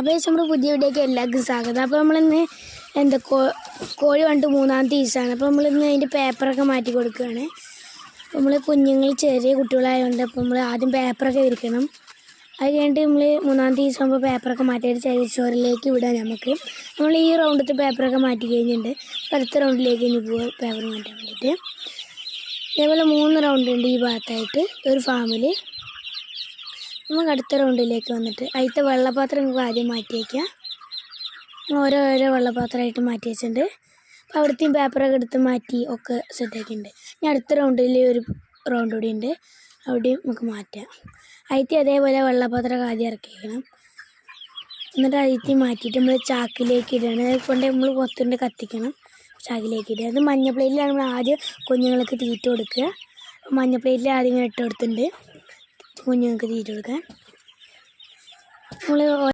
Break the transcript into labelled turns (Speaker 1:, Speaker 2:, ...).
Speaker 1: അപ്പോൾ നമ്മൾ പുതിയ വീഡിയോയ്ക്ക് എല്ലാവർക്കും സ്വാഗതം. അപ്പോൾ നമ്മളിന്ന് കോഴി കണ്ട് 3-ാമത്തെ ദിവസമാണ്. അപ്പോൾ നമ്മളിന്ന് അതിൻ്റെ പേപ്പറൊക്കെ മാറ്റി കൊടുക്കുകയാണ്. നമ്മൾ കുഞ്ഞുങ്ങൾ ചെറിയ കുട്ടികളായതുകൊണ്ട് അപ്പോൾ നമ്മൾ ആദ്യം പേപ്പറൊക്കെ വിരിക്കണം. അത് കഴിഞ്ഞിട്ട് നമ്മൾ 3-ാമത്തെ ദിവസം ആകുമ്പോൾ പേപ്പറൊക്കെ മാറ്റിയിട്ട് ചോറിലേക്ക് വിടാം. നമ്മൾ ഈ റൗണ്ടത്തെ പേപ്പറൊക്കെ മാറ്റി കഴിഞ്ഞിട്ടുണ്ട്. അടുത്ത റൗണ്ടിലേക്ക് ഇനി പോവുക പേപ്പർ മാറ്റാൻ വേണ്ടിയിട്ട്. ഇതേപോലെ 3 റൗണ്ട് ഉണ്ട് ഈ ഭാഗത്തായിട്ട് ഒരു ഫാമിൽ. നമുക്ക് അടുത്ത റൗണ്ടിലേക്ക് വന്നിട്ട് അതിലത്തെ വെള്ളപാത്രം നമുക്ക് ആദ്യം മാറ്റി വയ്ക്കാം. ഓരോരോ വെള്ളപാത്രമായിട്ട് മാറ്റി വെച്ചിട്ടുണ്ട്. അപ്പോൾ അവിടുത്തെയും പേപ്പറൊക്കെ എടുത്ത് മാറ്റി ഒക്കെ സെറ്റാക്കിയിട്ടുണ്ട്. ഇനി അടുത്ത റൗണ്ടിൽ ഒരു റൗണ്ട് കൂടി ഉണ്ട്, അവിടെയും നമുക്ക് മാറ്റാം. അതിലത്തെ അതേപോലെ വെള്ളപാത്രമൊക്കെ ആദ്യം ഇറക്കി വയ്ക്കണം. എന്നിട്ട് അതിലത്തെ മാറ്റിയിട്ട് നമ്മൾ ചാക്കിലേക്ക് ഇടുകയാണ്. അതുകൊണ്ട് നമ്മൾ പുറത്തുകൊണ്ട് കത്തിക്കണം. ചാക്കിലേക്ക് ഇടുക. അത് മഞ്ഞ പ്ലേറ്റിലാണ് നമ്മൾ ആദ്യം കുഞ്ഞുങ്ങൾക്ക് തീറ്റ കൊടുക്കുക. മഞ്ഞ പ്ലേറ്റിൽ ആദ്യം ഇങ്ങനെ ഇട്ട് കൊടുത്തിട്ടുണ്ട് കുഞ്ഞുങ്ങൾക്ക് തീറ്റ കൊടുക്കാൻ. നമ്മൾ